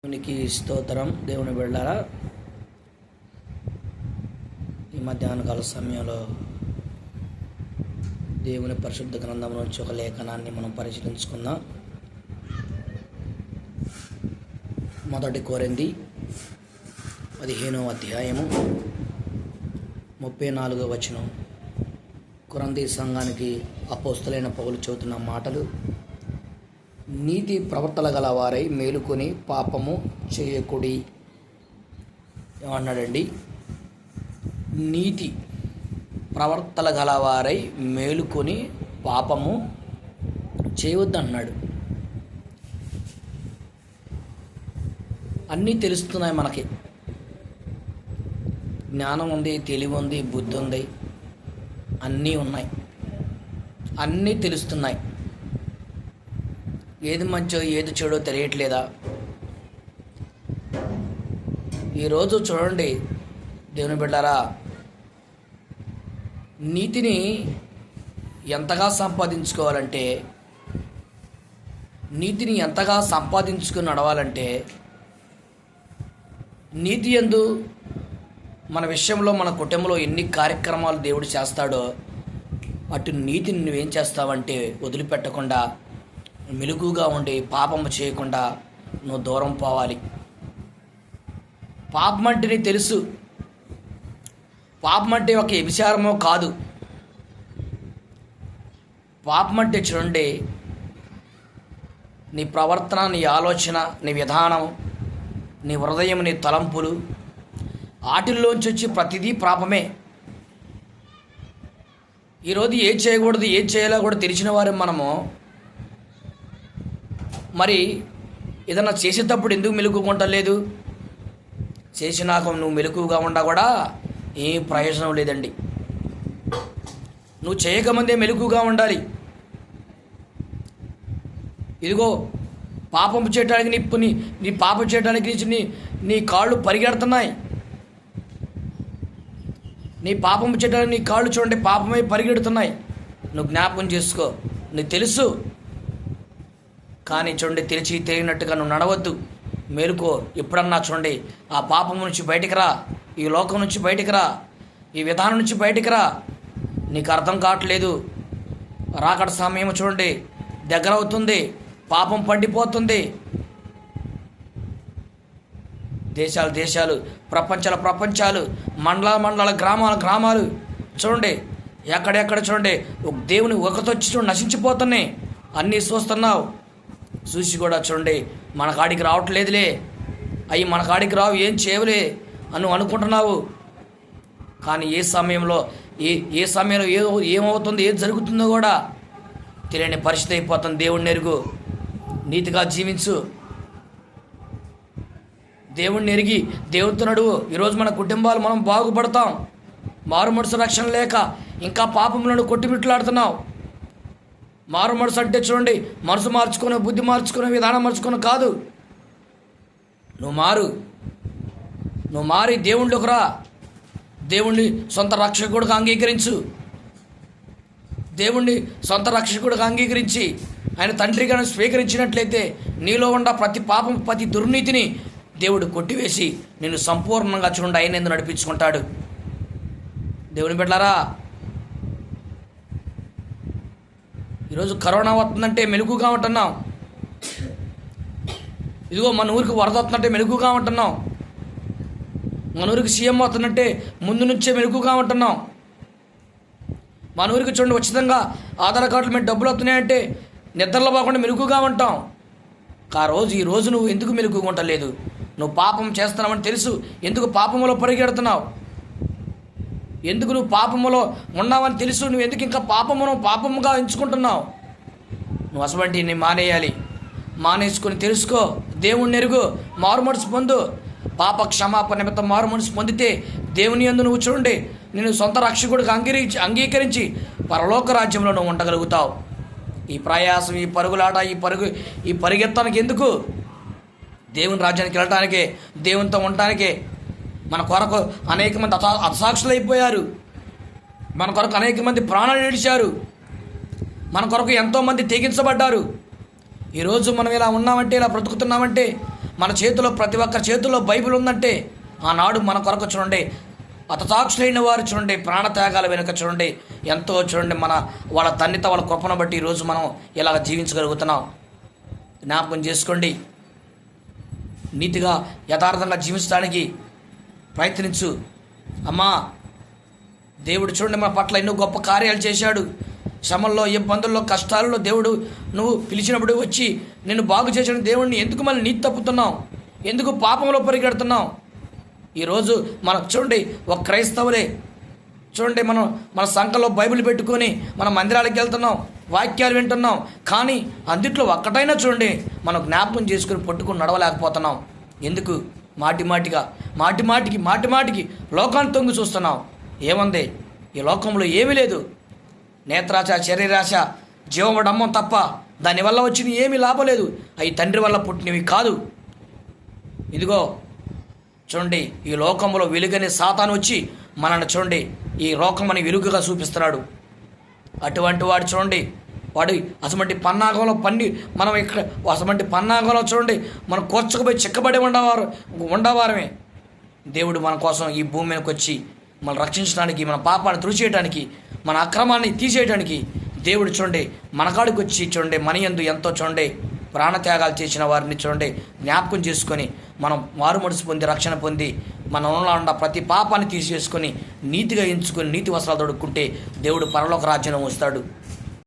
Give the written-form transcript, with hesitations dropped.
దేవునికి స్తోత్రం. దేవుని బిడ్డలారా, ఈ మధ్యాహ్న కాల సమయంలో దేవుని పరిశుద్ధ గ్రంథం నుంచి ఒక లేఖనాన్ని మనం పరిశీలించుకుందాం. మొదటి కొరింథీ 15వ అధ్యాయము 34వ వచనం. కొరింథీ సంఘానికి అపోస్తలుడైన పౌలు చెబుతున్న మాటలు: నీతి ప్రవర్తన గల వారై మేలుకొని పాపము చేయకుడి. ఏమన్నాడండి? నీతి ప్రవర్తన గల వారై మేలుకొని పాపము చేయవద్దన్నాడు. అన్నీ తెలుస్తున్నాయి మనకి. జ్ఞానం ఉంది, తెలివి ఉంది, బుద్ధి ఉంది, అన్నీ ఉన్నాయి, అన్నీ తెలుస్తున్నాయి. ఏది మంచో ఏది చెడో తెలియట్లేదా? ఈరోజు చూడండి దేవుని బిడ్డారా, నీతిని ఎంతగా సంపాదించుకోవాలంటే, నీతిని ఎంతగా సంపాదించుకుని నడవాలంటే, నీతి యందు మన విషయంలో మన కుటుంబంలో ఎన్ని కార్యక్రమాలు దేవుడు చేస్తాడో అటు నీతిని నువ్వేం చేస్తావంటే వదిలిపెట్టకుండా మెలుగుగా ఉండి పాపము చేయకుండా నువ్వు దూరం పోవాలి. పాపం అంటే నీకు తెలుసు. పాపం అంటే ఒక వ్యభిచారమో కాదు. పాపం అంటే చూడండి, నీ ప్రవర్తన, నీ ఆలోచన, నీ విధానం, నీ హృదయం, నీ తలంపులు, వాటిల్లోంచి వచ్చి ప్రతిదీ పాపమే. ఈరోజు ఏం చేయకూడదు, ఏం చేయాలో కూడా తెలిసిన వారు మనము. మరి ఏదన్నా చేసేటప్పుడు ఎందుకు మెలకువగా చేసినాక నువ్వు మెలకువగా ఉండా కూడా ఏం ప్రయోజనం లేదండి. నువ్వు చేయకముందే మెలకువగా ఉండాలి. ఇదిగో పాపం చేయడానికి నీ పాపం చేయడానికి నీ కాళ్ళు పరిగెడుతున్నాయి. నీ పాపం చేయడానికి నీ కాళ్ళు చూడండి పాపమై పరిగెడుతున్నాయి. నువ్వు జ్ఞాపకం చేసుకో, నీకు తెలుసు. కానీ చూడండి, తెలియనట్టుగా నువ్వు నడవద్దు. మేలుకో. ఎప్పుడన్నా చూడండి, ఆ పాపం నుంచి బయటికి రా, ఈ లోకం నుంచి బయటికి రా, ఈ విధానం నుంచి బయటికి రా. నీకు అర్థం కావట్లేదు. రాకడ సమయం చూడండి దగ్గర అవుతుంది. పాపం పండిపోతుంది. దేశాలు, ప్రపంచాలు, మండలాల గ్రామాలు చూడండి, ఎక్కడెక్కడ చూడండి దేవుని ఒకతొచ్చి చూడండి నశించిపోతున్నాయి. అన్నీ చూస్తున్నావు. చూసి కూడా చూడండి మన కాడికి రావట్లేదులే, అవి మన కాడికి రావు, ఏం చేయవులే అని అనుకుంటున్నావు. కానీ ఏ సమయంలో ఏమవుతుందో, ఏది జరుగుతుందో కూడా తెలియని పరిస్థితి అయిపోతుంది. దేవుణ్ణి ఎరుగు, నీతిగా జీవించు, దేవుణ్ణి ఎరిగి దేవునితో నడువు. ఈరోజు మన కుటుంబాలు మనం బాగుపడతాం. మారు మనసు రక్షణ లేక ఇంకా పాపములను కొట్టిమిట్లాడుతున్నావు. మారు మనసు అంటే చూడండి, మనసు మార్చుకునే, బుద్ధి మార్చుకునే, విధానం మార్చుకునే కాదు. నువ్వు మారి దేవుళ్ళకి రా. దేవుణ్ణి సొంత రక్షకుడిగా అంగీకరించు. దేవుణ్ణి సొంత రక్షకుడిగా అంగీకరించి ఆయన తండ్రిగా స్వీకరించినట్లయితే నీలో ఉన్న ప్రతి పాపం, ప్రతి దుర్నీతిని దేవుడు కొట్టివేసి నిన్ను సంపూర్ణంగా చూడండి ఆయన ఎందుకు నడిపించుకుంటాడు. దేవుని బిడ్డలారా, ఈరోజు కరోనా వస్తుందంటే మెలుగుగా ఉంటున్నాం. ఇదిగో మన ఊరికి వరద వస్తుందంటే మెలుగుగా ఉంటున్నాం. మన ఊరికి సీఎం వస్తుందంటే ముందు నుంచే మెలుగుగా ఉంటున్నాం. మన ఊరికి చూడండి ఉచితంగా ఆధార్ కార్డులు మీద డబ్బులు వస్తున్నాయంటే నిద్రలో పోకుండా మెలుగుగా ఉంటాం. ఈ రోజు నువ్వు ఎందుకు మెలుగుగా ఉండలేదు? నువ్వు పాపం చేస్తున్నావని తెలుసు. ఎందుకు పాపములో పరిగెడుతున్నావు? ఎందుకు నువ్వు పాపములో ఉన్నావని తెలుసు. నువ్వు ఎందుకు ఇంకా పాపముగా ఎంచుకుంటున్నావు? నువ్వు అసలు మానేయాలి. మానేసుకొని తెలుసుకో, దేవుణ్ణి ఎరుగు, మారు మనసు పొందు. పాప క్షమాపణ నిమిత్తం మారు మనసు పొందితే దేవుని యందు నువ్వు చూడండి నేను సొంత రక్షకుడిగా అంగీకరించి పరలోక రాజ్యంలో నువ్వు ఉండగలుగుతావు. ఈ ప్రయాసం, ఈ పరుగులాట, ఈ పరిగెత్తానికి ఎందుకు? దేవుని రాజ్యానికి వెళ్ళటానికే, దేవునితో ఉండటానికే. మన కొరకు అనేక మంది హతసాక్షులు అయిపోయారు. మన కొరకు అనేక మంది ప్రాణాలు విడిచారు. మన కొరకు ఎంతోమంది తెగించబడ్డారు. ఈరోజు మనం ఇలా ఉన్నామంటే, ఇలా బ్రతుకుతున్నామంటే మన చేతిలో, ప్రతి ఒక్కరి చేతుల్లో బైబిల్ ఉందంటే ఆనాడు మన కొరకు చూడండి హతసాక్షులైన వారు చూడండి ప్రాణత్యాగాల వెనుక చూడండి ఎంతో చూడండి వాళ్ళ తన్నిత వాళ్ళ కృపను బట్టి ఈరోజు మనం ఇలాగ జీవించగలుగుతున్నాం. జ్ఞాపకం చేసుకోండి. నీతిగా యథార్థంగా జీవించడానికి ప్రయత్నించు. అమ్మా, దేవుడు చూడండి మన పట్ల ఎన్నో గొప్ప కార్యాలు చేశాడు. శ్రమల్లో, ఇబ్బందుల్లో, కష్టాల్లో దేవుడు నువ్వు పిలిచినప్పుడు వచ్చి నిన్ను బాగు చేసిన దేవుడిని ఎందుకు మళ్ళీ నీతి తప్పుతున్నావు? ఎందుకు పాపంలో పరిగెడుతున్నావు? ఈరోజు మనం చూడండి ఒక క్రైస్తవులే చూడండి మన సంఘంలో బైబిల్ పెట్టుకొని మన మందిరాలకు వెళ్తున్నాం, వాక్యాలు వింటున్నాం, కానీ అందుట్లో ఒక్కటైనా చూడండి మనం జ్ఞాపకం చేసుకుని పట్టుకుని నడవలేకపోతున్నాం. ఎందుకు? మాటి మాటికి లోకాన్ని తొంగి చూస్తున్నాం. ఏముంది ఈ లోకంలో? ఏమీ లేదు. నేత్రాశ, శరీరాశ, జీవమడమ్మం తప్ప దానివల్ల వచ్చిన ఏమీ లాభం లేదు. అవి తండ్రి వల్ల పుట్టినవి కాదు. ఇదిగో చూడండి, ఈ లోకంలో వెలుగని సాతాను వచ్చి మనల్ని చూడండి ఈ లోకమని వెలుగుగా చూపిస్తున్నాడు. అటువంటి వాడు చూడండి, వాడు అసమంటి పన్నాగంలో మనం ఇక్కడ అసమంటి పన్నాగంలో చూడండి మనం కూర్చకపోయి చిక్కబడి ఉండవారమే. దేవుడు మన కోసం ఈ భూమి మీదకి వచ్చి మనం రక్షించడానికి, మన పాపాన్ని తుడిచేయడానికి, మన అక్రమాన్ని తీసేయడానికి దేవుడు చూడండి మన కాడికి వచ్చి చూడండి మన యందు ఎంతో చూడండి ప్రాణత్యాగాలు చేసిన వారిని చూడండి జ్ఞాపకం చేసుకొని మనం మారు మనసు పొంది రక్షణ పొంది మనలో ఉన్న ప్రతి పాపాన్ని తీసేసుకొని నీతిగా ఎంచుకొని నీతి వస్త్రాలు తొడుక్కుంటే దేవుడు పరలోక రాజ్యం వస్తాడు.